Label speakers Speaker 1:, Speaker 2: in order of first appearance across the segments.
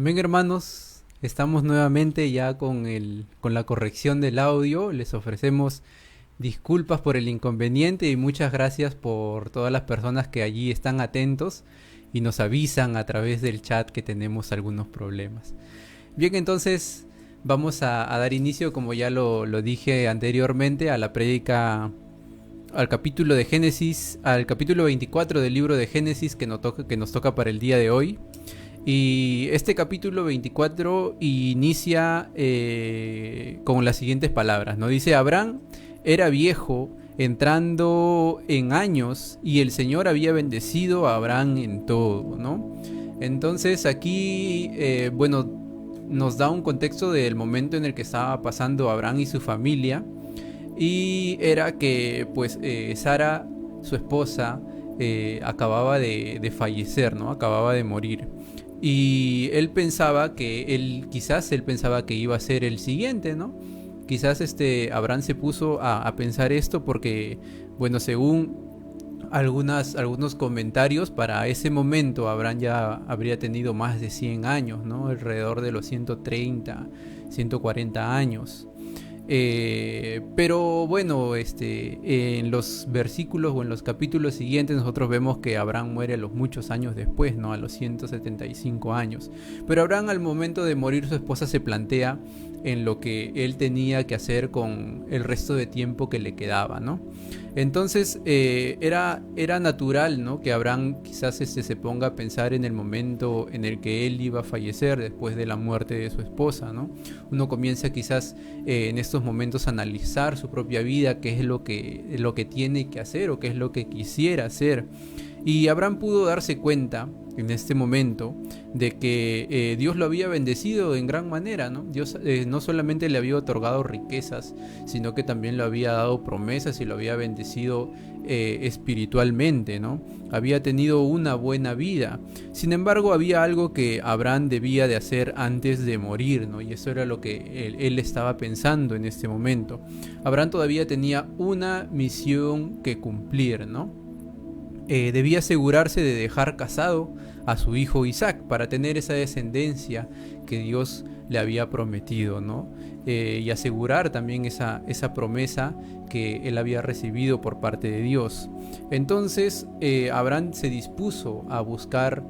Speaker 1: Amén, hermanos. Estamos nuevamente ya con la corrección del audio. Les ofrecemos disculpas por el inconveniente y muchas gracias por todas las personas que allí están atentos y nos avisan a través del chat que tenemos algunos problemas. Bien, entonces vamos a dar inicio, como ya lo dije anteriormente, a la prédica, al capítulo de Génesis, al capítulo 24 del libro de Génesis que nos toca para el día de hoy. Y este capítulo 24 inicia con las siguientes palabras, ¿no? Dice: Abraham era viejo, entrando en años, y el Señor había bendecido a Abraham en todo, ¿no? Entonces aquí, nos da un contexto del momento en el que estaba pasando Abraham y su familia. Y era que, pues, Sara, su esposa, acababa de fallecer, ¿no? Acababa de morir. Y quizás él pensaba que iba a ser el siguiente, ¿no? Quizás Abraham se puso a pensar esto porque, bueno, según algunos comentarios, para ese momento Abraham ya habría tenido más de 100 años, ¿no? Alrededor de los 130, 140 años. Pero bueno, en los versículos o en los capítulos siguientes nosotros vemos que Abraham muere a los muchos años después, ¿no? A los 175 años. Pero Abraham, al momento de morir, su esposa se plantea en lo que él tenía que hacer con el resto de tiempo que le quedaba, ¿no? Entonces era natural, ¿no? Que Abraham quizás se ponga a pensar en el momento en el que él iba a fallecer después de la muerte de su esposa, ¿no? Uno comienza quizás en estos momentos a analizar su propia vida, qué es lo que tiene que hacer o qué es lo que quisiera hacer. Y Abraham pudo darse cuenta en este momento de que Dios lo había bendecido en gran manera, ¿no? Dios no solamente le había otorgado riquezas, sino que también le había dado promesas y lo había bendecido espiritualmente, ¿no? Había tenido una buena vida. Sin embargo, había algo que Abraham debía de hacer antes de morir, ¿no? Y eso era lo que él estaba pensando en este momento. Abraham todavía tenía una misión que cumplir, ¿no? Debía asegurarse de dejar casado a su hijo Isaac para tener esa descendencia que Dios le había prometido, ¿no? Y asegurar también esa promesa que él había recibido por parte de Dios. Entonces Abraham se dispuso a buscar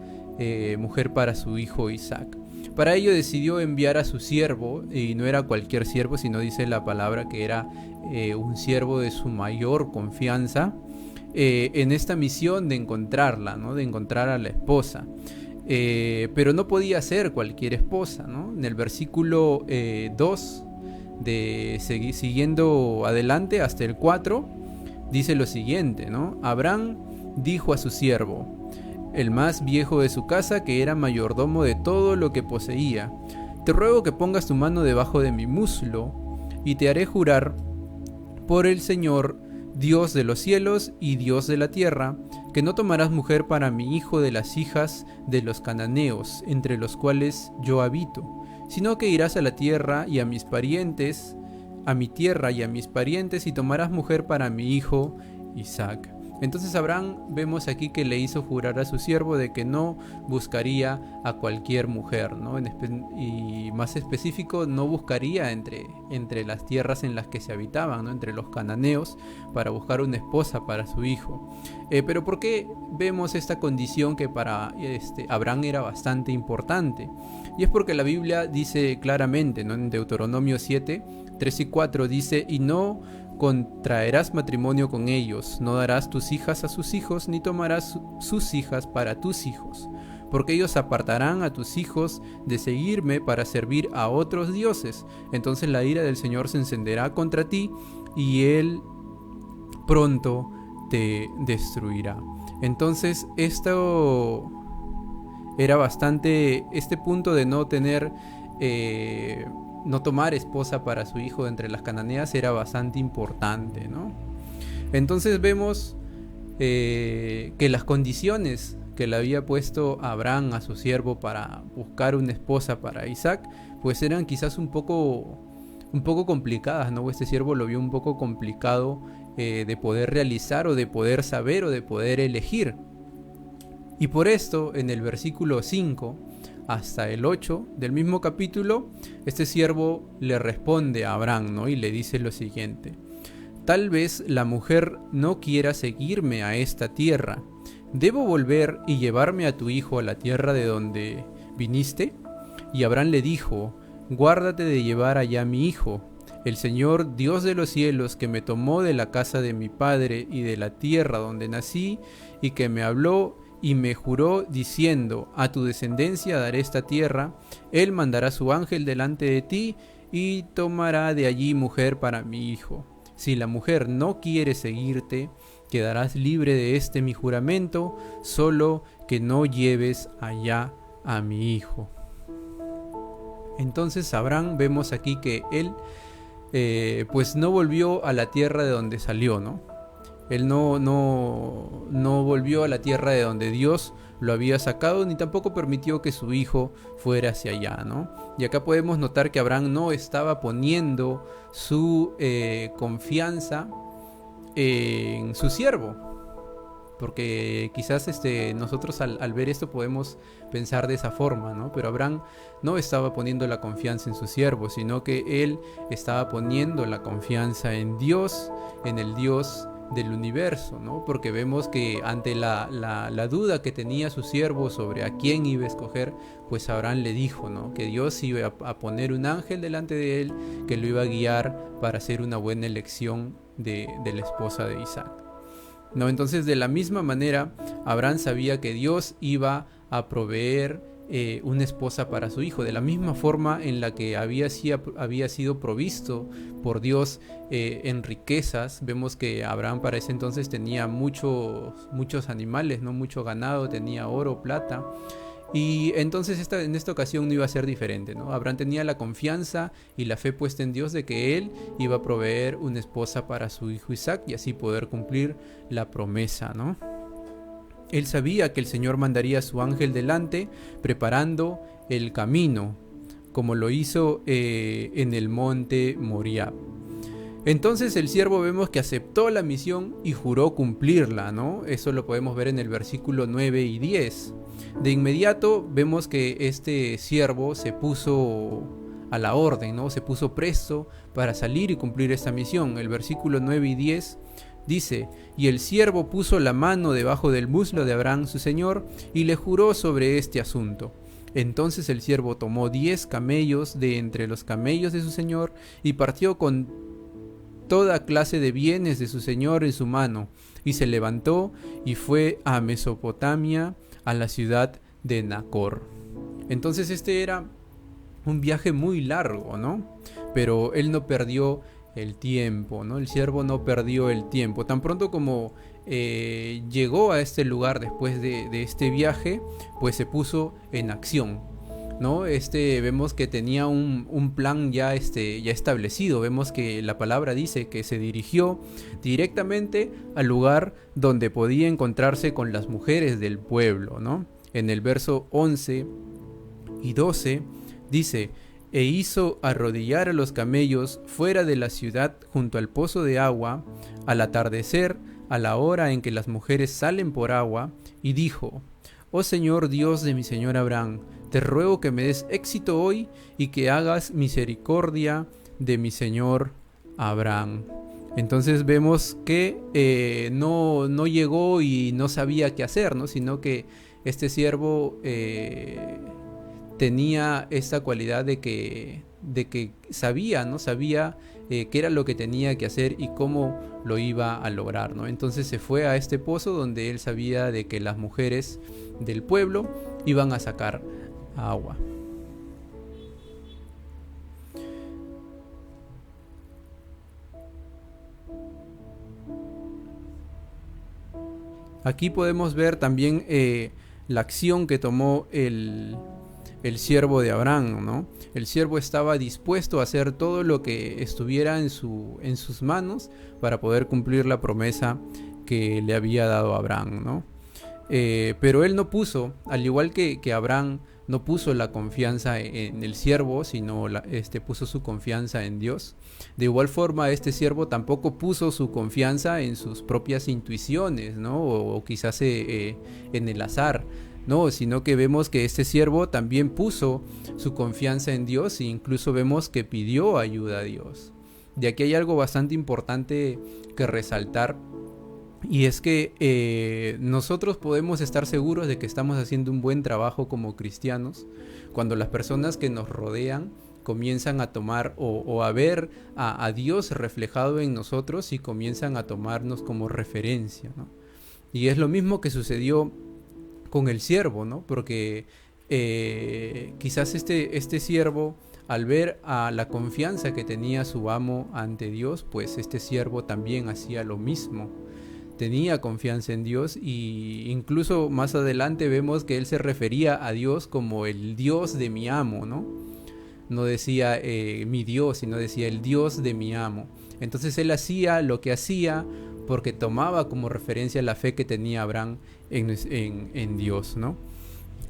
Speaker 1: mujer para su hijo Isaac. Para ello decidió enviar a su siervo, y no era cualquier siervo, sino dice la palabra que era un siervo de su mayor confianza, en esta misión de encontrarla, ¿no? De encontrar a la esposa. Pero no podía ser cualquier esposa, ¿no? En el versículo 2, siguiendo adelante hasta el 4, dice lo siguiente, ¿no? Abraham dijo a su siervo, el más viejo de su casa, que era mayordomo de todo lo que poseía: te ruego que pongas tu mano debajo de mi muslo, y te haré jurar por el Señor, Dios de los cielos y Dios de la tierra, que no tomarás mujer para mi hijo de las hijas de los cananeos, entre los cuales yo habito, sino que irás a la tierra y a mis parientes, a mi tierra y a mis parientes, y tomarás mujer para mi hijo Isaac. Entonces Abraham, vemos aquí que le hizo jurar a su siervo de que no buscaría a cualquier mujer, ¿no? Y más específico, no buscaría entre las tierras en las que se habitaban, ¿no? Entre los cananeos, para buscar una esposa para su hijo. Pero ¿por qué vemos esta condición que para Abraham era bastante importante? Y es porque la Biblia dice claramente, ¿no? En Deuteronomio 7, 3 y 4 dice: y no contraerás matrimonio con ellos, no darás tus hijas a sus hijos, ni tomarás sus hijas para tus hijos, porque ellos apartarán a tus hijos de seguirme para servir a otros dioses. Entonces la ira del Señor se encenderá contra ti, y Él pronto te destruirá. Entonces esto era bastante, este punto de no tener no tomar esposa para su hijo de entre las cananeas era bastante importante, ¿no? Entonces vemos que las condiciones que le había puesto Abraham a su siervo para buscar una esposa para Isaac, pues eran quizás un poco complicadas, ¿no? Este siervo lo vio un poco complicado de poder realizar, o de poder saber, o de poder elegir. Y por esto, en el versículo 5, hasta el 8 del mismo capítulo, este siervo le responde a Abraham, ¿no? Y le dice lo siguiente: tal vez la mujer no quiera seguirme a esta tierra. ¿Debo volver y llevarme a tu hijo a la tierra de donde viniste? Y Abraham le dijo: guárdate de llevar allá a mi hijo. El Señor, Dios de los cielos, que me tomó de la casa de mi padre y de la tierra donde nací, y que me habló y me juró diciendo: a tu descendencia daré esta tierra, él mandará su ángel delante de ti y tomará de allí mujer para mi hijo. Si la mujer no quiere seguirte, quedarás libre de este mi juramento, solo que no lleves allá a mi hijo. Entonces Abraham, vemos aquí que él pues no volvió a la tierra de donde salió, ¿no? Él no volvió a la tierra de donde Dios lo había sacado, ni tampoco permitió que su hijo fuera hacia allá, ¿no? Y acá podemos notar que Abraham no estaba poniendo su confianza en su siervo, porque quizás nosotros al ver esto podemos pensar de esa forma, ¿no? Pero Abraham no estaba poniendo la confianza en su siervo, sino que él estaba poniendo la confianza en Dios, en el Dios del universo, ¿no? Porque vemos que ante la duda que tenía su siervo sobre a quién iba a escoger, pues Abraham le dijo, ¿no? Que Dios iba a poner un ángel delante de él que lo iba a guiar para hacer una buena elección de la esposa de Isaac, ¿no? Entonces, de la misma manera, Abraham sabía que Dios iba a proveer una esposa para su hijo, de la misma forma en la que había sido provisto por Dios en riquezas. Vemos que Abraham para ese entonces tenía muchos animales, ¿no? Mucho ganado, tenía oro, plata. Y entonces en esta ocasión no iba a ser diferente, ¿no? Abraham tenía la confianza y la fe puesta en Dios de que él iba a proveer una esposa para su hijo Isaac y así poder cumplir la promesa, ¿no? Él sabía que el Señor mandaría a su ángel delante, preparando el camino, como lo hizo en el monte Moriah. Entonces el siervo vemos que aceptó la misión y juró cumplirla, ¿no? Eso lo podemos ver en el versículo 9 y 10. De inmediato vemos que este siervo se puso a la orden, ¿no? Se puso presto para salir y cumplir esta misión. El versículo 9 y 10 dice: y el siervo puso la mano debajo del muslo de Abraham su señor y le juró sobre este asunto. Entonces el siervo tomó 10 camellos de entre los camellos de su señor y partió con toda clase de bienes de su señor en su mano, y se levantó y fue a Mesopotamia, a la ciudad de Nacor. Entonces era un viaje muy largo, ¿no? Pero él no perdió el tiempo, ¿no? El siervo no perdió el tiempo. Tan pronto como llegó a este lugar después de este viaje, pues se puso en acción, ¿no? Vemos que tenía un plan ya establecido. Vemos que la palabra dice que se dirigió directamente al lugar donde podía encontrarse con las mujeres del pueblo, ¿no? En el verso 11 y 12 dice: e hizo arrodillar a los camellos fuera de la ciudad junto al pozo de agua, al atardecer, a la hora en que las mujeres salen por agua, y dijo: oh Señor Dios de mi señor Abraham, te ruego que me des éxito hoy y que hagas misericordia de mi señor Abraham. Entonces vemos que no llegó y no sabía qué hacer, ¿no? Sino que este siervo tenía esta cualidad de que sabía, ¿no? Sabía qué era lo que tenía que hacer y cómo lo iba a lograr, ¿no? Entonces se fue a este pozo donde él sabía de que las mujeres del pueblo iban a sacar agua. Aquí podemos ver también la acción que tomó el siervo de Abraham, ¿no? El siervo estaba dispuesto a hacer todo lo que estuviera en sus manos para poder cumplir la promesa que le había dado a Abraham, ¿no? Pero él no puso, al igual que Abraham, no puso la confianza en el siervo, sino puso su confianza en Dios. De igual forma, este siervo tampoco puso su confianza en sus propias intuiciones, ¿no? O quizás en el azar. No, sino que vemos que este siervo también puso su confianza en Dios e incluso vemos que pidió ayuda a Dios. De aquí hay algo bastante importante que resaltar, y es que nosotros podemos estar seguros de que estamos haciendo un buen trabajo como cristianos cuando las personas que nos rodean comienzan a tomar o a ver a Dios reflejado en nosotros y comienzan a tomarnos como referencia, ¿no? Y es lo mismo que sucedió con el siervo, ¿no? Porque quizás este siervo, al ver a la confianza que tenía su amo ante Dios, pues este siervo también hacía lo mismo. Tenía confianza en Dios, y incluso más adelante vemos que él se refería a Dios como el Dios de mi amo, ¿no? No decía mi Dios, sino decía el Dios de mi amo. Entonces él hacía lo que hacía porque tomaba como referencia la fe que tenía Abraham en Dios, ¿no?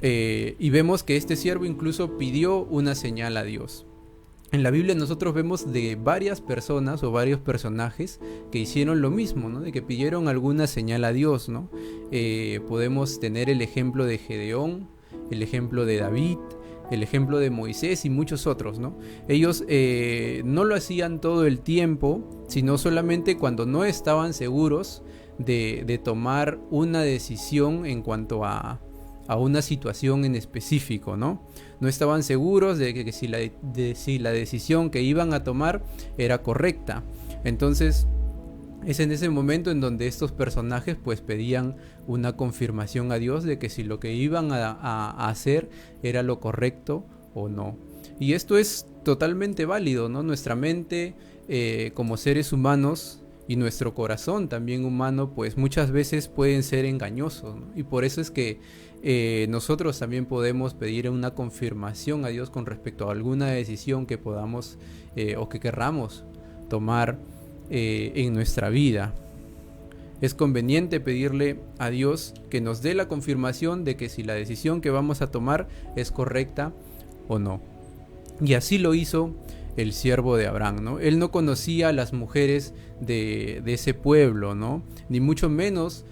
Speaker 1: Y vemos que este siervo incluso pidió una señal a Dios. En la Biblia nosotros vemos de varias personas o varios personajes que hicieron lo mismo, ¿no? De que pidieron alguna señal a Dios, ¿no? Podemos tener el ejemplo de Gedeón, el ejemplo de David, el ejemplo de Moisés y muchos otros, ¿no? Ellos no lo hacían todo el tiempo, sino solamente cuando no estaban seguros de tomar una decisión en cuanto a una situación en específico, ¿no? No estaban seguros de que si la decisión que iban a tomar era correcta. Entonces es en ese momento en donde estos personajes pues pedían una confirmación a Dios de que si lo que iban a hacer era lo correcto o no. Y esto es totalmente válido, ¿no? Nuestra mente como seres humanos y nuestro corazón también humano pues muchas veces pueden ser engañosos, ¿no? Y por eso es que nosotros también podemos pedir una confirmación a Dios con respecto a alguna decisión que podamos o que querramos tomar en nuestra vida. Es conveniente pedirle a Dios que nos dé la confirmación de que si la decisión que vamos a tomar es correcta o no. Y así lo hizo el siervo de Abraham, ¿no? Él no conocía a las mujeres de ese pueblo, ¿no? Ni mucho menos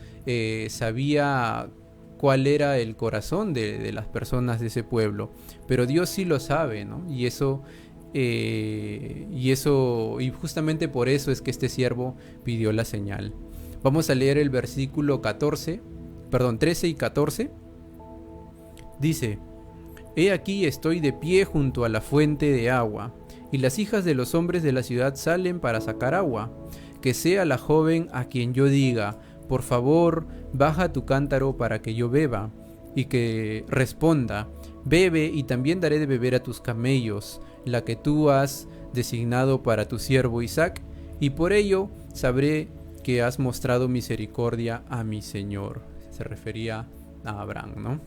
Speaker 1: sabía cuál era el corazón de las personas de ese pueblo, pero Dios sí lo sabe, ¿no? Y justamente por eso es que este siervo pidió la señal. Vamos a leer el versículo 13 y 14. Dice: He aquí estoy de pie junto a la fuente de agua, y las hijas de los hombres de la ciudad salen para sacar agua. Que sea la joven a quien yo diga: por favor, baja tu cántaro para que yo beba, y que responda: bebe, y también daré de beber a tus camellos, la que tú has designado para tu siervo Isaac, y por ello sabré que has mostrado misericordia a mi señor. Se refería a Abraham, ¿no?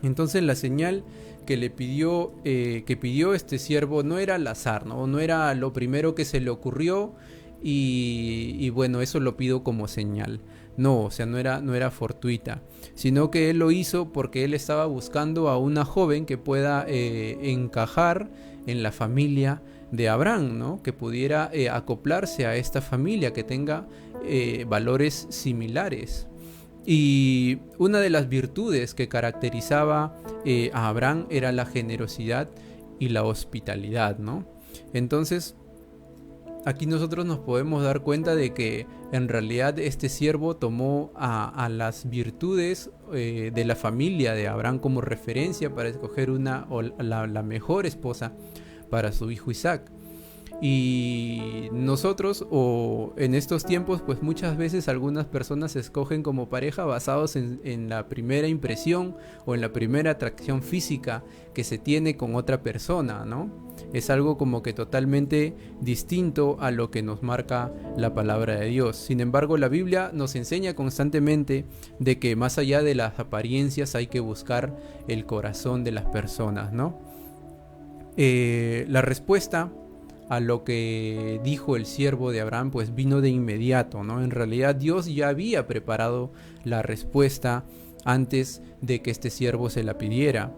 Speaker 1: Entonces la señal que pidió este siervo no era al azar, ¿no? No era lo primero que se le ocurrió y bueno, eso lo pido como señal. No, o sea, no era fortuita, sino que él lo hizo porque él estaba buscando a una joven que pueda encajar en la familia de Abraham, ¿no? Que pudiera acoplarse a esta familia, que tenga valores similares. Y una de las virtudes que caracterizaba a Abraham era la generosidad y la hospitalidad, ¿no? Entonces, aquí nosotros nos podemos dar cuenta de que en realidad este siervo tomó a las virtudes de la familia de Abraham como referencia para escoger la mejor esposa para su hijo Isaac. Y nosotros, o en estos tiempos, pues muchas veces algunas personas se escogen como pareja basados en la primera impresión o en la primera atracción física que se tiene con otra persona, ¿no? Es algo como que totalmente distinto a lo que nos marca la palabra de Dios. Sin embargo, la Biblia nos enseña constantemente de que más allá de las apariencias hay que buscar el corazón de las personas, ¿no? La respuesta a lo que dijo el siervo de Abraham pues vino de inmediato, ¿no? En realidad Dios ya había preparado la respuesta antes de que este siervo se la pidiera.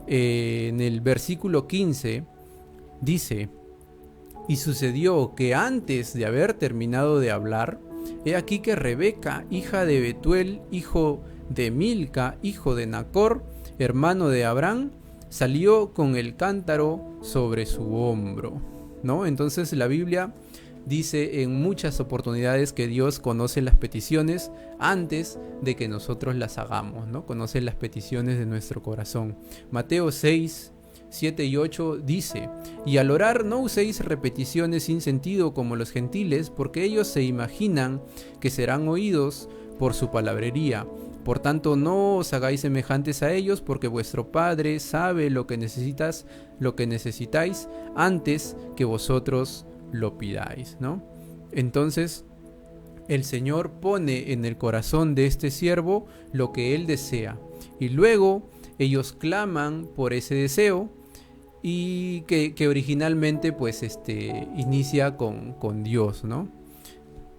Speaker 1: En el versículo 15 dice: y sucedió que antes de haber terminado de hablar, he aquí que Rebeca, hija de Betuel, hijo de Milca, hijo de Nacor, hermano de Abraham, salió con el cántaro sobre su hombro, ¿no? Entonces la Biblia dice en muchas oportunidades que Dios conoce las peticiones antes de que nosotros las hagamos, ¿no? Conoce las peticiones de nuestro corazón. Mateo 6, 7 y 8 dice: y al orar no uséis repeticiones sin sentido como los gentiles, porque ellos se imaginan que serán oídos por su palabrería. Por tanto, no os hagáis semejantes a ellos, porque vuestro Padre sabe lo que necesitáis antes que vosotros lo pidáis, ¿no? Entonces, el Señor pone en el corazón de este siervo lo que él desea, y luego ellos claman por ese deseo, y que originalmente pues inicia con Dios, ¿no?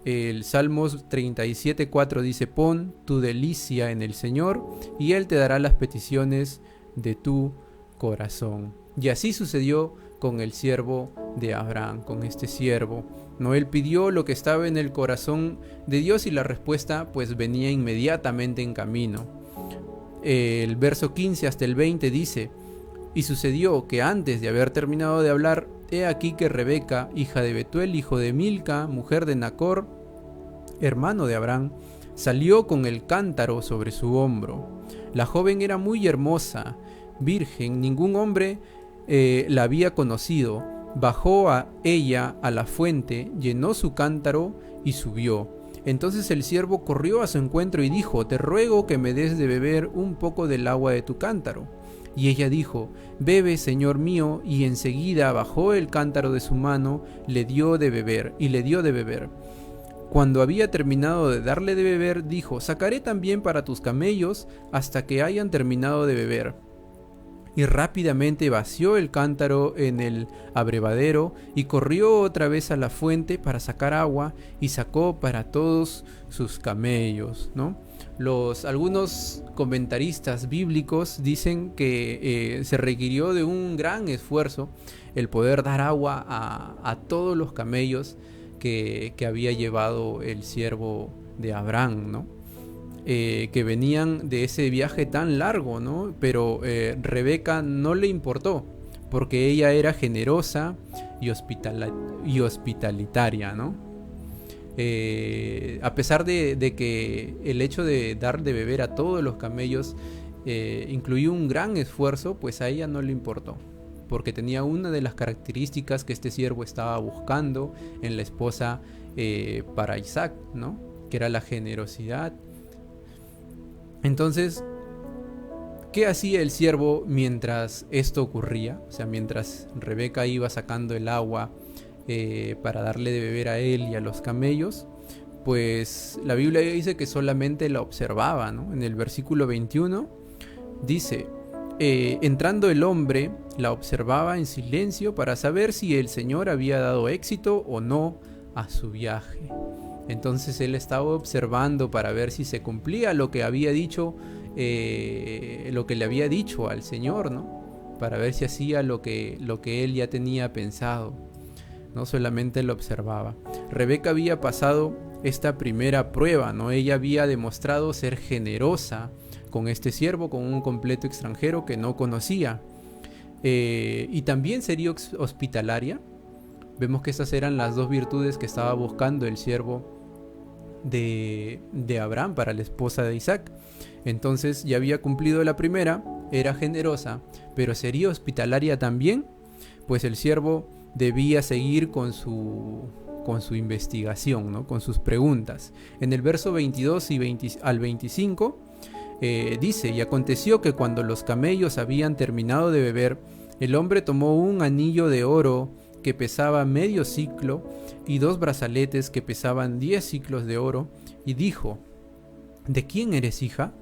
Speaker 1: El Salmos 37:4 dice: pon tu delicia en el Señor y Él te dará las peticiones de tu corazón. Y así sucedió con el siervo de Abraham, con este siervo, ¿no? Él pidió lo que estaba en el corazón de Dios y la respuesta pues venía inmediatamente en camino. El verso 15 hasta el 20 dice: y sucedió que antes de haber terminado de hablar, he aquí que Rebeca, hija de Betuel, hijo de Milca, mujer de Nacor, hermano de Abraham, salió con el cántaro sobre su hombro. La joven era muy hermosa, virgen, ningún hombre la había conocido. Bajó a ella a la fuente, llenó su cántaro y subió. Entonces el siervo corrió a su encuentro y dijo: te ruego que me des de beber un poco del agua de tu cántaro. Y ella dijo: bebe, señor mío. Y enseguida bajó el cántaro de su mano, le dio de beber. Cuando había terminado de darle de beber, dijo: sacaré también para tus camellos hasta que hayan terminado de beber. Y rápidamente vació el cántaro en el abrevadero y corrió otra vez a la fuente para sacar agua, y sacó para todos sus camellos, ¿no? Algunos comentaristas bíblicos dicen que se requirió de un gran esfuerzo el poder dar agua a todos los camellos que había llevado el siervo de Abraham, ¿no? Que venían de ese viaje tan largo, ¿no? Pero Rebeca no le importó, porque ella era generosa y hospitalitaria, ¿no? A pesar de que el hecho de dar de beber a todos los camellos incluyó un gran esfuerzo, pues a ella no le importó, porque tenía una de las características que este siervo estaba buscando en la esposa para Isaac, ¿no? Que era la generosidad. Entonces, ¿qué hacía el siervo mientras esto ocurría? O sea, mientras Rebeca iba sacando el agua para darle de beber a él y a los camellos, pues la Biblia dice que solamente la observaba, ¿no? En el versículo 21 dice: entrando el hombre, la observaba en silencio para saber si el Señor había dado éxito o no a su viaje. Entonces él estaba observando para ver si se cumplía lo que había dicho, lo que le había dicho al Señor, ¿no? Para ver si hacía lo que él ya tenía pensado. No solamente lo observaba. Rebeca había pasado esta primera prueba, ¿no? Ella había demostrado ser generosa con este siervo, con un completo extranjero que no conocía. Y también sería hospitalaria. Vemos que estas eran las dos virtudes que estaba buscando el siervo de Abraham para la esposa de Isaac. Entonces ya había cumplido la primera, era generosa, pero sería hospitalaria también, pues el siervo debía seguir con su investigación, ¿no? Con sus preguntas. En el verso 22 al 25 dice: y aconteció que cuando los camellos habían terminado de beber, el hombre tomó un anillo de oro que pesaba medio siclo y 2 brazaletes que pesaban 10 siclos de oro, y dijo: ¿de quién eres hija?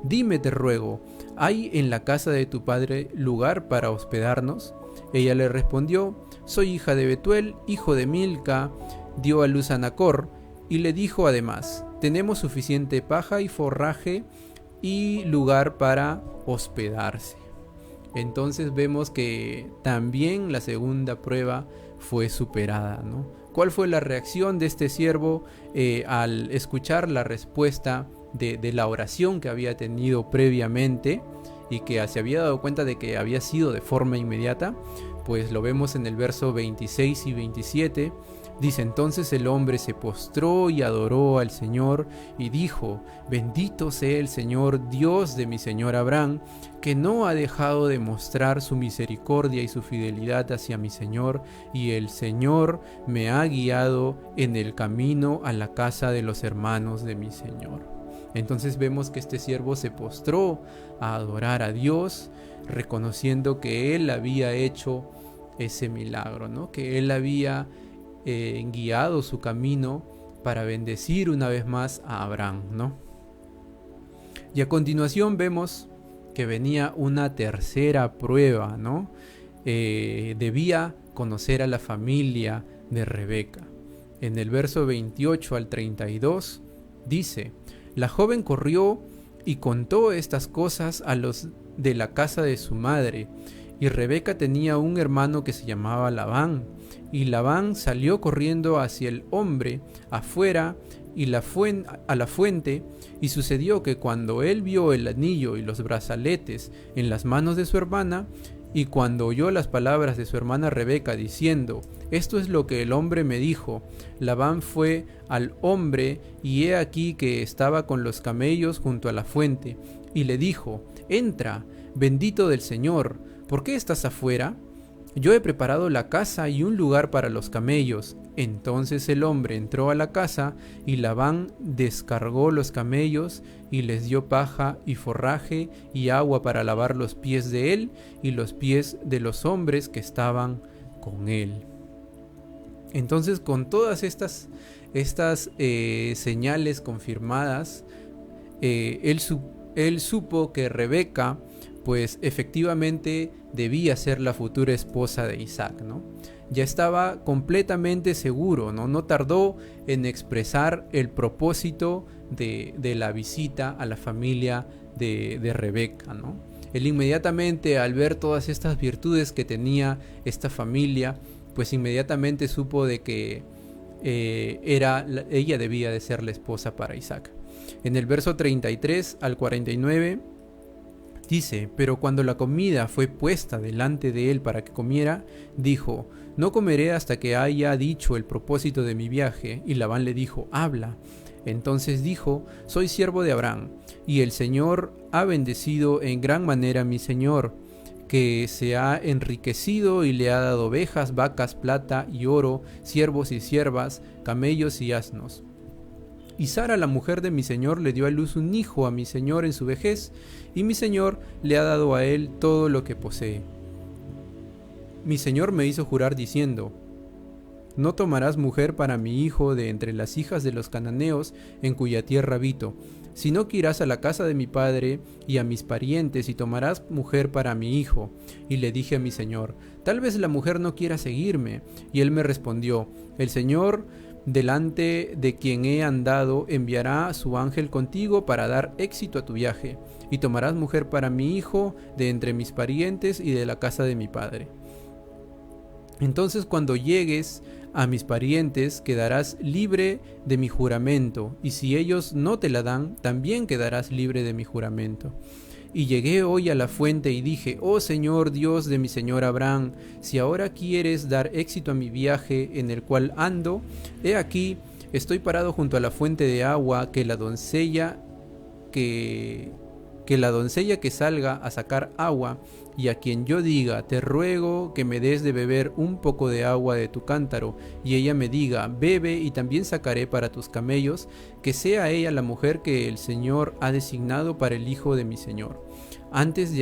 Speaker 1: Dime, te ruego, ¿hay en la casa de tu padre lugar para hospedarnos? Ella le respondió: soy hija de Betuel, hijo de Milca, dio a luz a Nacor. Y le dijo además: tenemos suficiente paja y forraje y lugar para hospedarse. Entonces vemos que también la segunda prueba fue superada, ¿no? ¿Cuál fue la reacción de este siervo al escuchar la respuesta de la oración que había tenido previamente y que se había dado cuenta de que había sido de forma inmediata, pues lo vemos en el verso 26 y 27. Dice: entonces el hombre se postró y adoró al Señor y dijo: bendito sea el Señor, Dios de mi señor Abraham, que no ha dejado de mostrar su misericordia y su fidelidad hacia mi señor, y el Señor me ha guiado en el camino a la casa de los hermanos de mi señor. Entonces vemos que este siervo se postró a adorar a Dios, reconociendo que él había hecho ese milagro, ¿no? Que él había guiado su camino para bendecir una vez más a Abraham, ¿no? Y a continuación vemos que venía una tercera prueba, ¿no? Debía conocer a la familia de Rebeca. En el verso 28 al 32 dice: la joven corrió y contó estas cosas a los de la casa de su madre, y Rebeca tenía un hermano que se llamaba Labán. Y Labán salió corriendo hacia el hombre afuera a la fuente, y sucedió que cuando él vio el anillo y los brazaletes en las manos de su hermana, y cuando oyó las palabras de su hermana Rebeca diciendo: esto es lo que el hombre me dijo, Labán fue al hombre, y he aquí que estaba con los camellos junto a la fuente, y le dijo: entra, bendito del Señor, ¿por qué estás afuera? Yo he preparado la casa y un lugar para los camellos. Entonces el hombre entró a la casa, y Labán descargó los camellos y les dio paja y forraje y agua para lavar los pies de él y los pies de los hombres que estaban con él. Entonces, con todas estas señales confirmadas, él supo que Rebeca pues efectivamente debía ser la futura esposa de Isaac, ¿no? Ya estaba completamente seguro, ¿no? No tardó en expresar el propósito de la visita a la familia de Rebeca, ¿no? Él inmediatamente, al ver todas estas virtudes que tenía esta familia, pues inmediatamente supo de que ella debía de ser la esposa para Isaac. En el verso 33 al 49 dice: pero cuando la comida fue puesta delante de él para que comiera, dijo: no comeré hasta que haya dicho el propósito de mi viaje. Y Labán le dijo: habla. Entonces dijo: soy siervo de Abraham, y el Señor ha bendecido en gran manera a mi señor, que se ha enriquecido y le ha dado ovejas, vacas, plata y oro, siervos y siervas, camellos y asnos. Y Sara, la mujer de mi señor, le dio a luz un hijo a mi señor en su vejez, y mi señor le ha dado a él todo lo que posee. Mi señor me hizo jurar diciendo: no tomarás mujer para mi hijo de entre las hijas de los cananeos en cuya tierra habito, sino que irás a la casa de mi padre y a mis parientes y tomarás mujer para mi hijo. Y le dije a mi señor: tal vez la mujer no quiera seguirme. Y él me respondió: el Señor, delante de quien he andado, enviará a su ángel contigo para dar éxito a tu viaje, y tomarás mujer para mi hijo de entre mis parientes y de la casa de mi padre. Entonces, cuando llegues a mis parientes, quedarás libre de mi juramento, y si ellos no te la dan, también quedarás libre de mi juramento. Y llegué hoy a la fuente y dije: oh Señor, Dios de mi señor Abraham, si ahora quieres dar éxito a mi viaje en el cual ando, he aquí, estoy parado junto a la fuente de agua, que la doncella que salga a sacar agua, y a quien yo diga: te ruego que me des de beber un poco de agua de tu cántaro, y ella me diga: bebe, y también sacaré para tus camellos, que sea ella la mujer que el Señor ha designado para el hijo de mi señor. Antes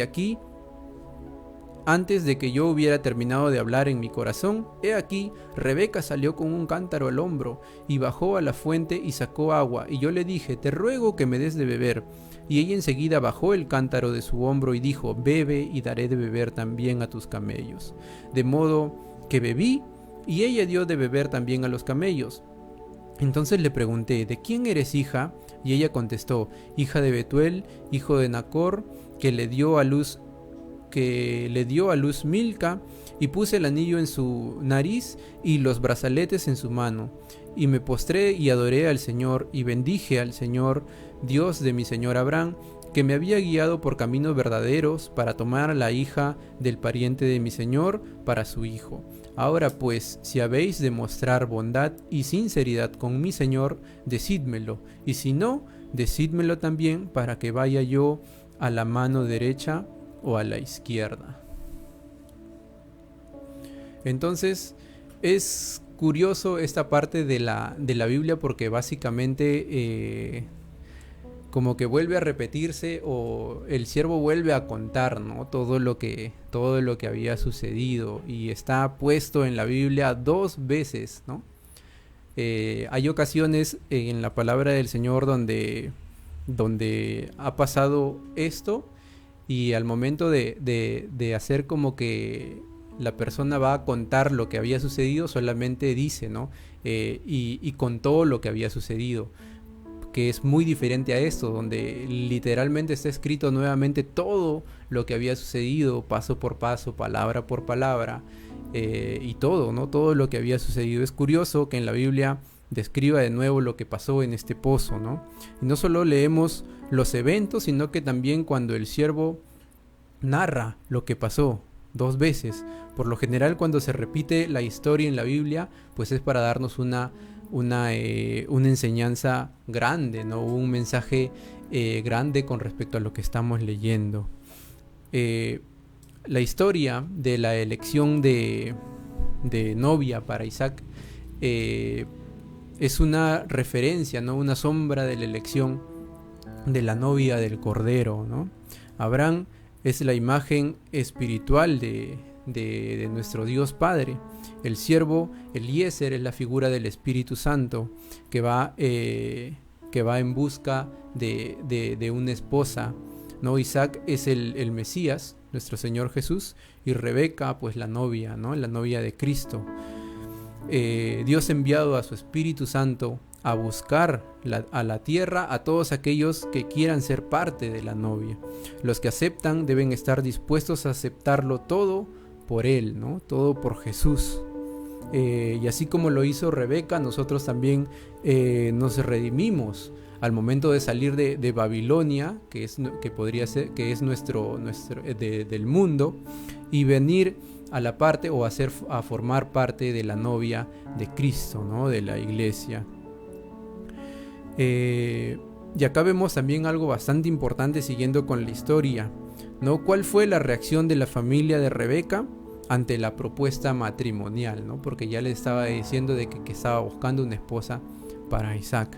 Speaker 1: de que yo hubiera terminado de hablar en mi corazón, he aquí, Rebeca salió con un cántaro al hombro, y bajó a la fuente y sacó agua, y yo le dije: te ruego que me des de beber. Y ella enseguida bajó el cántaro de su hombro y dijo: bebe, y daré de beber también a tus camellos. De modo que bebí, y ella dio de beber también a los camellos. Entonces le pregunté: ¿de quién eres hija? Y ella contestó: hija de Betuel, hijo de Nacor, que le dio a luz Milca. Y puse el anillo en su nariz y los brazaletes en su mano. Y me postré y adoré al Señor y bendije al Señor, Dios de mi señor Abraham, que me había guiado por caminos verdaderos para tomar a la hija del pariente de mi señor para su hijo. Ahora pues, si habéis de mostrar bondad y sinceridad con mi señor, decídmelo, y si no, decídmelo también para que vaya yo a la mano derecha o a la izquierda. Entonces, es curioso esta parte de la Biblia porque básicamente como que vuelve a repetirse o el siervo vuelve a contar, ¿no? todo lo que había sucedido y está puesto en la Biblia 2 veces, ¿no? Hay ocasiones en la palabra del Señor donde ha pasado esto y al momento de hacer como que la persona va a contar lo que había sucedido, solamente dice, ¿no? Y contó lo que había sucedido, que es muy diferente a esto, donde literalmente está escrito nuevamente todo lo que había sucedido, paso por paso, palabra por palabra, y todo, ¿no? Todo lo que había sucedido. Es curioso que en la Biblia describa de nuevo lo que pasó en este pozo, ¿no? Y no solo leemos los eventos, sino que también cuando el siervo narra lo que pasó 2 veces. Por lo general, cuando se repite la historia en la Biblia, pues es para darnos una enseñanza grande, ¿no? Un mensaje grande con respecto a lo que estamos leyendo. La historia de la elección de novia para Isaac es una referencia, ¿no? Una sombra de la elección de la novia del Cordero, ¿no? Abraham es la imagen espiritual de nuestro Dios Padre. El siervo Eliezer es la figura del Espíritu Santo que va en busca de una esposa, ¿no? Isaac es el Mesías, nuestro Señor Jesús, y Rebeca, pues la novia, ¿no? La novia de Cristo. Dios ha enviado a su Espíritu Santo a buscar a la tierra a todos aquellos que quieran ser parte de la novia. Los que aceptan deben estar dispuestos a aceptarlo todo por Él, ¿no? Todo por Jesús. Y así como lo hizo Rebeca, nosotros también nos redimimos al momento de salir de Babilonia, que es nuestro del mundo, y venir a la parte o a formar parte de la novia de Cristo, ¿no? De la iglesia. Y acá vemos también algo bastante importante siguiendo con la historia, ¿no? ¿Cuál fue la reacción de la familia de Rebeca ante la propuesta matrimonial, ¿no? Porque ya le estaba diciendo de que estaba buscando una esposa para Isaac.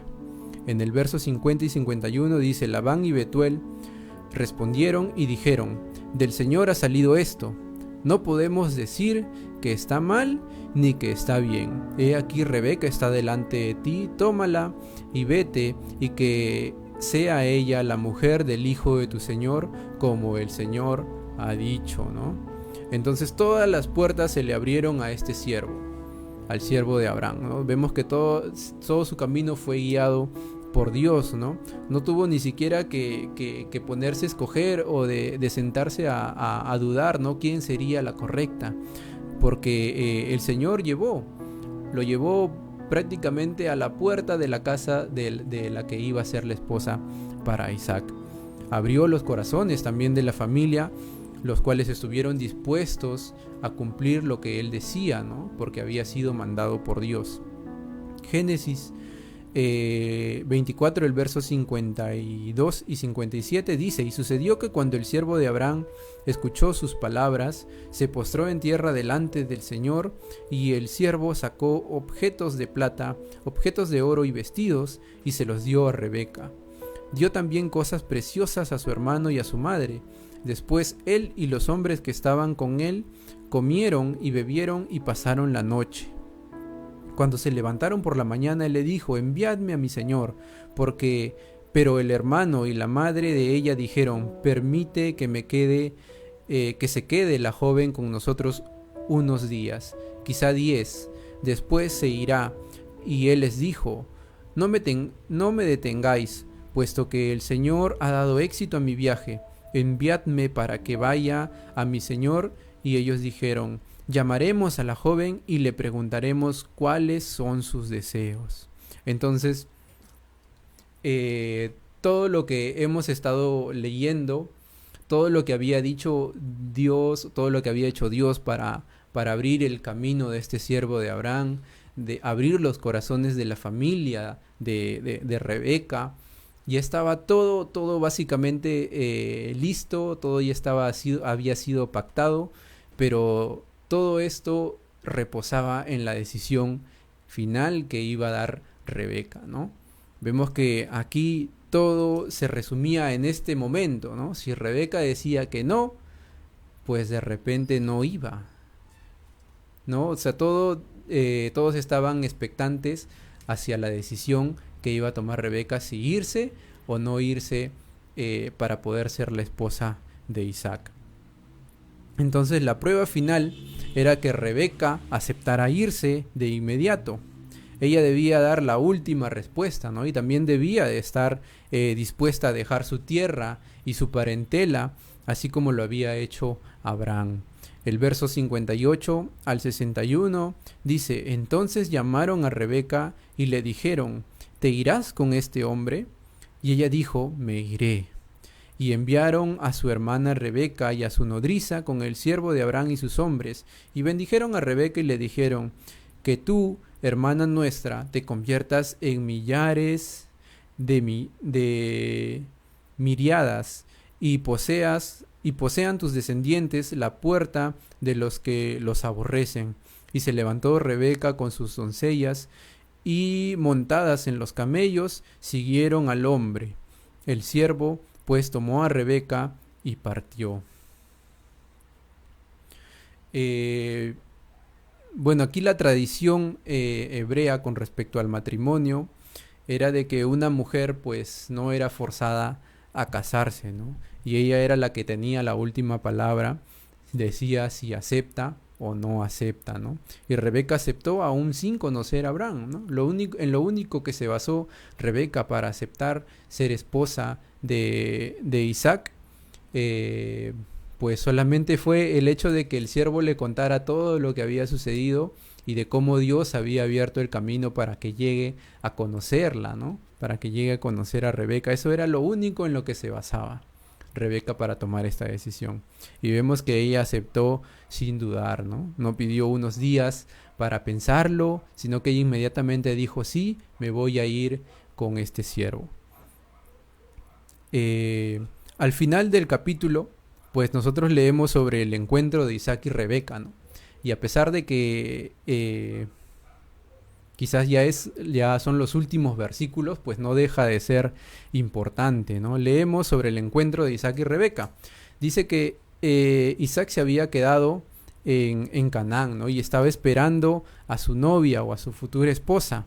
Speaker 1: En el verso 50 y 51 dice: Labán y Betuel respondieron y dijeron: del Señor ha salido esto. No podemos decir que está mal ni que está bien. He aquí Rebeca está delante de ti, tómala y vete, y que sea ella la mujer del hijo de tu Señor, como el Señor ha dicho, ¿no? Entonces todas las puertas se le abrieron a este siervo, al siervo de Abraham, ¿no? Vemos que todo su camino fue guiado por Dios, ¿no? No tuvo ni siquiera que ponerse a escoger o de sentarse a dudar, ¿no? ¿Quién sería la correcta? Porque el Señor lo llevó prácticamente a la puerta de la casa de la que iba a ser la esposa para Isaac. Abrió los corazones también de la familia, los cuales estuvieron dispuestos a cumplir lo que él decía, ¿no? Porque había sido mandado por Dios. Génesis 24, el verso 52 y 57 dice: y sucedió que cuando el siervo de Abraham escuchó sus palabras, se postró en tierra delante del Señor, y el siervo sacó objetos de plata, objetos de oro y vestidos, y se los dio a Rebeca. Dio también cosas preciosas a su hermano y a su madre. Después él y los hombres que estaban con él comieron y bebieron y pasaron la noche. Cuando se levantaron por la mañana, él le dijo: enviadme a mi señor, pero el hermano y la madre de ella dijeron: permite que se quede la joven con nosotros unos días, quizá 10, después se irá. Y él les dijo: no me detengáis, puesto que el Señor ha dado éxito a mi viaje. Enviadme para que vaya a mi señor. Y ellos dijeron: llamaremos a la joven y le preguntaremos cuáles son sus deseos. Entonces, todo lo que hemos estado leyendo, todo lo que había dicho Dios, todo lo que había hecho Dios para abrir el camino de este siervo de Abraham, de abrir los corazones de la familia de Rebeca, ya estaba todo básicamente listo, todo ya había sido pactado, pero todo esto reposaba en la decisión final que iba a dar Rebeca, ¿no? Vemos que aquí todo se resumía en este momento, ¿no? Si Rebeca decía que no, pues de repente no iba, ¿no? O sea, todos estaban expectantes hacia la decisión que iba a tomar Rebeca, si irse o no irse para poder ser la esposa de Isaac. Entonces la prueba final era que Rebeca aceptara irse de inmediato. Ella debía dar la última respuesta, ¿no? Y también debía de estar dispuesta a dejar su tierra y su parentela, así como lo había hecho Abraham. El verso 58 al 61 dice: entonces llamaron a Rebeca y le dijeron: ¿te irás con este hombre? Y ella dijo: me iré. Y enviaron a su hermana Rebeca y a su nodriza con el siervo de Abraham y sus hombres, y bendijeron a Rebeca y le dijeron: que tú, hermana nuestra, te conviertas en millares de miriadas y posean tus descendientes la puerta de los que los aborrecen. Y se levantó Rebeca con sus doncellas y montadas en los camellos siguieron al hombre. El siervo pues tomó a Rebeca y partió. Bueno, aquí la tradición hebrea con respecto al matrimonio era de que una mujer pues no era forzada a casarse, ¿no? Y ella era la que tenía la última palabra, decía si acepta o no acepta, ¿no? Y Rebeca aceptó aún sin conocer a Abraham, ¿no? En lo único que se basó Rebeca para aceptar ser esposa de Isaac, pues solamente fue el hecho de que el siervo le contara todo lo que había sucedido y de cómo Dios había abierto el camino para que llegue a conocerla, ¿no? Para que llegue a conocer a Rebeca. Eso era lo único en lo que se basaba Rebeca para tomar esta decisión. Y vemos que ella aceptó sin dudar, ¿no? No pidió unos días para pensarlo, sino que ella inmediatamente dijo: sí, me voy a ir con este siervo. Al final del capítulo, pues nosotros leemos sobre el encuentro de Isaac y Rebeca, ¿no? Y a pesar de que quizás ya son los últimos versículos, pues no deja de ser importante, ¿no? Leemos sobre el encuentro de Isaac y Rebeca. Dice que Isaac se había quedado en Canaán, ¿no? Y estaba esperando a su novia o a su futura esposa.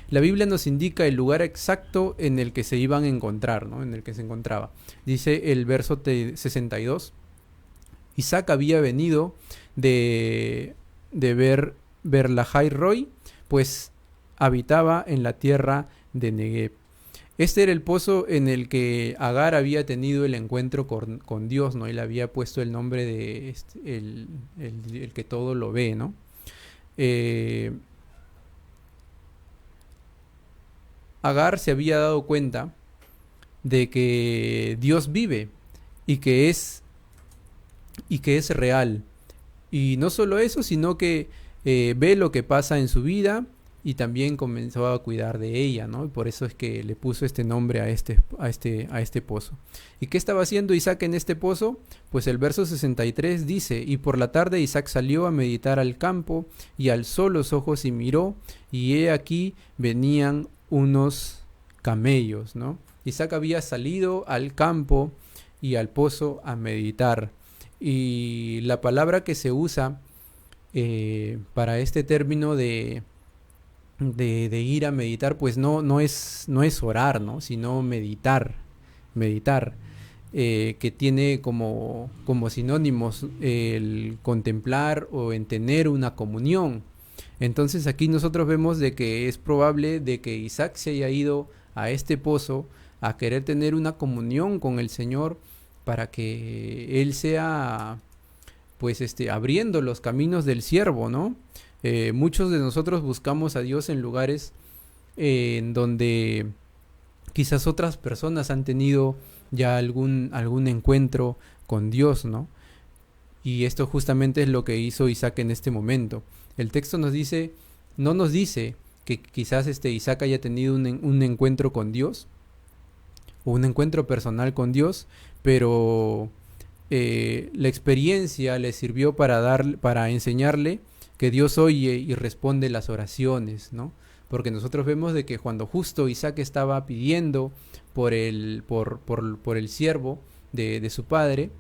Speaker 1: La Biblia nos indica el lugar exacto en el que se iban a encontrar, ¿no? En el que se encontraba. Dice el verso 62: Isaac había venido de Berlahai Roi, pues habitaba en la tierra de Negev. Este era el pozo en el que Agar había tenido el encuentro con Dios, ¿no? Él había puesto el nombre de el que todo lo ve, ¿no? Agar se había dado cuenta de que Dios vive y que es real. Y no solo eso, sino que ve lo que pasa en su vida y también comenzó a cuidar de ella, ¿no? Y por eso es que le puso este nombre a este pozo. ¿Y qué estaba haciendo Isaac en este pozo? Pues el verso 63 dice: y por la tarde Isaac salió a meditar al campo y alzó los ojos y miró, y he aquí venían unos camellos, ¿no? Isaac había salido al campo y al pozo a meditar. Y la palabra que se usa para este término de ir a meditar, pues no es orar, ¿no? Sino meditar, que tiene como sinónimos el contemplar o en tener una comunión. Entonces aquí nosotros vemos de que es probable de que Isaac se haya ido a este pozo a querer tener una comunión con el Señor, para que él sea pues abriendo los caminos del siervo, ¿no? Muchos de nosotros buscamos a Dios en lugares en donde quizás otras personas han tenido ya algún encuentro con Dios, ¿no? Y esto justamente es lo que hizo Isaac en este momento. El texto no nos dice que quizás Isaac haya tenido un encuentro con Dios, o un encuentro personal con Dios, pero la experiencia le sirvió para enseñarle que Dios oye y responde las oraciones, ¿no? Porque nosotros vemos de que cuando justo Isaac estaba pidiendo por el siervo de su padre,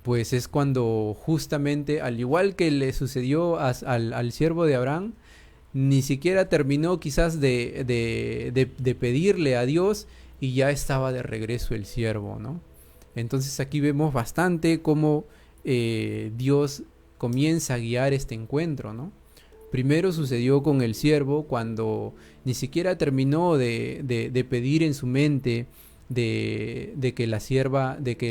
Speaker 1: pues es cuando justamente, al igual que le sucedió al siervo de Abraham, ni siquiera terminó quizás de pedirle a Dios y ya estaba de regreso el siervo, ¿no? Entonces aquí vemos bastante cómo Dios comienza a guiar este encuentro, ¿no? Primero sucedió con el siervo cuando ni siquiera terminó de pedir en su mente de que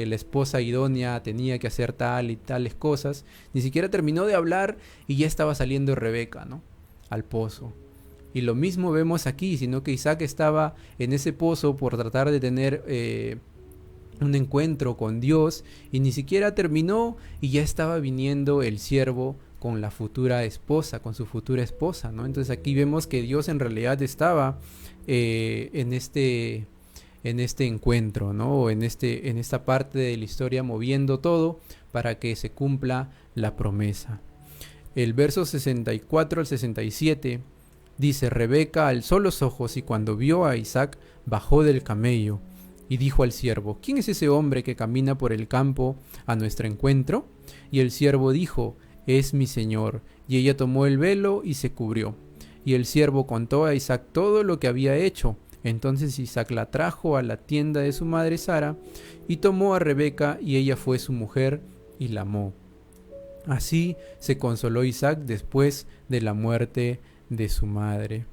Speaker 1: la esposa idónea tenía que hacer tal y tales cosas. Ni siquiera terminó de hablar y ya estaba saliendo Rebeca, ¿no? Al pozo. Y lo mismo vemos aquí, sino que Isaac estaba en ese pozo por tratar de tener un encuentro con Dios y ni siquiera terminó y ya estaba viniendo el siervo con la futura esposa, con su futura esposa, ¿no? Entonces aquí vemos que Dios en realidad estaba en este encuentro, ¿no? O en esta parte de la historia moviendo todo para que se cumpla la promesa. El verso 64 al 67 dice: Rebeca alzó los ojos y cuando vio a Isaac bajó del camello y dijo al siervo: ¿Quién es ese hombre que camina por el campo a nuestro encuentro? Y el siervo dijo: es mi señor. Y ella tomó el velo y se cubrió. Y el siervo contó a Isaac todo lo que había hecho. Entonces Isaac la trajo a la tienda de su madre Sara y tomó a Rebeca y ella fue su mujer y la amó. Así se consoló Isaac después de la muerte de su madre.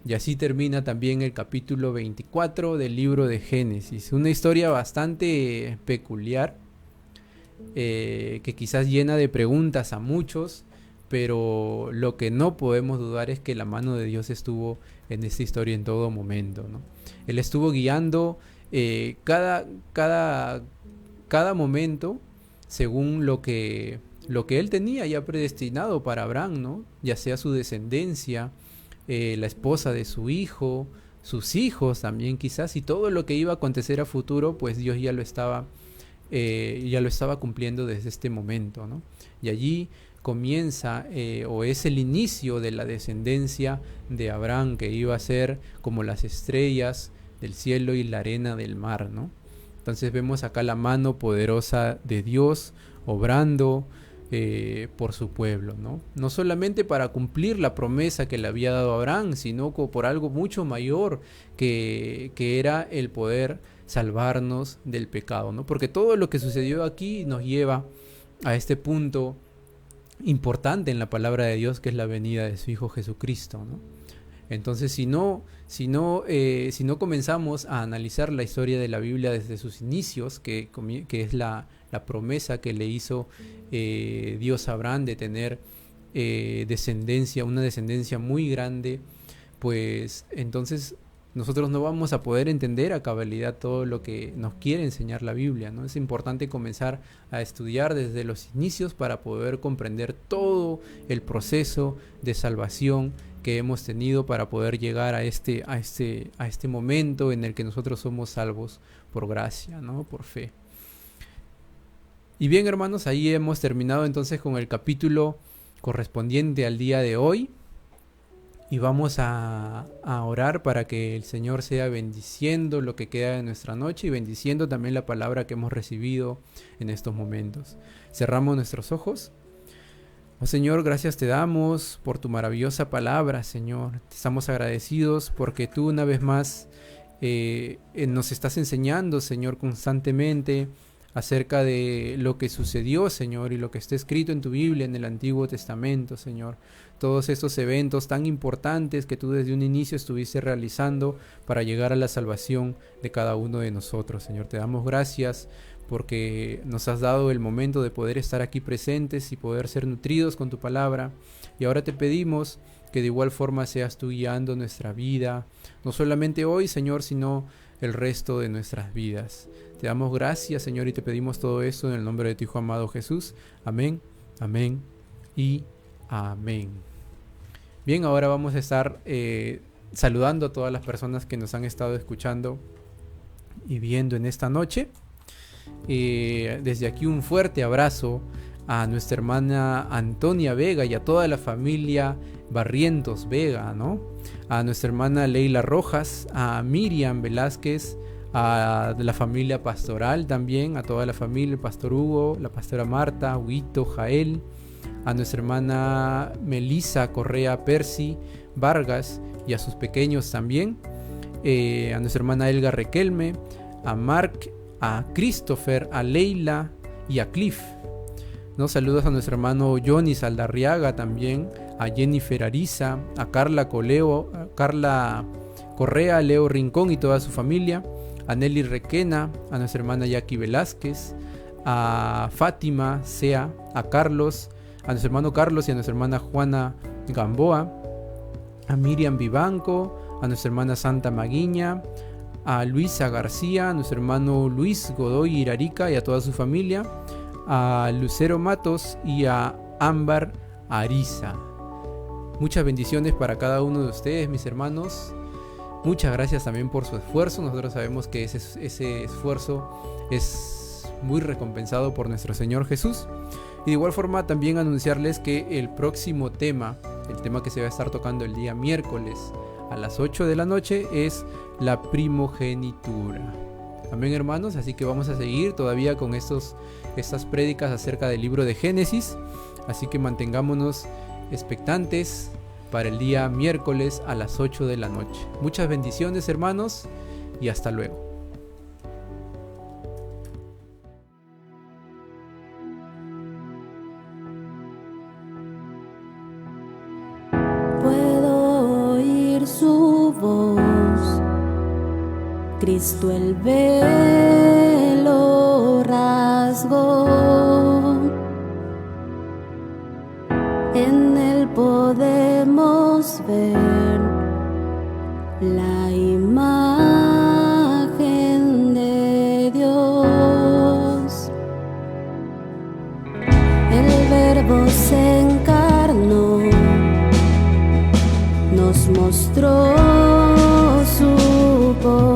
Speaker 1: Y así termina también el capítulo 24 del libro de Génesis. Una historia bastante peculiar, que quizás llena de preguntas a muchos, pero lo que no podemos dudar es que la mano de Dios estuvo en esta historia en todo momento, ¿no? Él estuvo guiando cada momento según lo que él tenía ya predestinado para Abraham, ¿no? Ya sea su descendencia, la esposa de su hijo, sus hijos también quizás, y todo lo que iba a acontecer a futuro, pues Dios ya lo estaba cumpliendo desde este momento, ¿no? Y allí comienza o es el inicio de la descendencia de Abraham, que iba a ser como las estrellas del cielo y la arena del mar, ¿no? Entonces vemos acá la mano poderosa de Dios obrando por su pueblo, ¿no? No solamente para cumplir la promesa que le había dado a Abraham, sino por algo mucho mayor que era el poder salvarnos del pecado, ¿no? Porque todo lo que sucedió aquí nos lleva a este punto importante en la palabra de Dios, que es la venida de su Hijo Jesucristo, ¿no? Entonces, si no comenzamos a analizar la historia de la Biblia desde sus inicios, que es la promesa que le hizo Dios a Abraham de tener una descendencia muy grande, pues entonces nosotros no vamos a poder entender a cabalidad todo lo que nos quiere enseñar la Biblia, ¿no? Es importante comenzar a estudiar desde los inicios para poder comprender todo el proceso de salvación que hemos tenido para poder llegar a este momento en el que nosotros somos salvos por gracia, ¿no? Por fe. Y bien, hermanos, ahí hemos terminado entonces con el capítulo correspondiente al día de hoy. Y vamos a orar para que el Señor sea bendiciendo lo que queda de nuestra noche y bendiciendo también la palabra que hemos recibido en estos momentos. Cerramos nuestros ojos. Oh Señor, gracias te damos por tu maravillosa palabra, Señor. Estamos agradecidos porque tú una vez más nos estás enseñando, Señor, constantemente acerca de lo que sucedió, Señor, y lo que está escrito en tu Biblia, en el Antiguo Testamento, Señor. Todos estos eventos tan importantes que tú desde un inicio estuviste realizando para llegar a la salvación de cada uno de nosotros, Señor. Te damos gracias porque nos has dado el momento de poder estar aquí presentes y poder ser nutridos con tu palabra. Y ahora te pedimos que de igual forma seas tú guiando nuestra vida, no solamente hoy, Señor, sino el resto de nuestras vidas. Te damos gracias, Señor, y te pedimos todo esto en el nombre de tu Hijo amado Jesús. Amén, amén y amén. Bien, ahora vamos a estar saludando a todas las personas que nos han estado escuchando y viendo en esta noche. Desde aquí un fuerte abrazo a nuestra hermana Antonia Vega y a toda la familia Barrientos Vega, ¿no? A nuestra hermana Leila Rojas, a Miriam Velázquez, a la familia pastoral también, a toda la familia, el pastor Hugo, la pastora Marta, Huito, Jael, a nuestra hermana Melissa Correa Percy Vargas y a sus pequeños también, a nuestra hermana Elga Requelme, a Mark, a Christopher, a Leila y a Cliff. ¿No? Saludos a nuestro hermano Johnny Saldarriaga también, a Jennifer Ariza, a Carla Correa, Leo Rincón y toda su familia, a Nelly Requena, a nuestra hermana Jackie Velázquez, a Fátima Sea, a Carlos, a nuestro hermano Carlos y a nuestra hermana Juana Gamboa, a Miriam Vivanco, a nuestra hermana Santa Maguiña, a Luisa García, a nuestro hermano Luis Godoy Irarica y a toda su familia, a Lucero Matos y a Ámbar Ariza. Muchas bendiciones para cada uno de ustedes, mis hermanos. Muchas gracias también por su esfuerzo. Nosotros sabemos que ese esfuerzo es muy recompensado por nuestro Señor Jesús. Y de igual forma también anunciarles que el próximo tema, el tema que se va a estar tocando el día miércoles a las 8 de la noche, es la primogenitura. Amén, hermanos. Así que vamos a seguir todavía con estas prédicas acerca del libro de Génesis. Así que mantengámonos expectantes para el día miércoles a las 8 de la noche. Muchas bendiciones, hermanos, y hasta luego.
Speaker 2: Puedo oír su voz. Cristo el velo rasgó. En él podemos ver la imagen de Dios. El Verbo se encarnó, nos mostró su poder.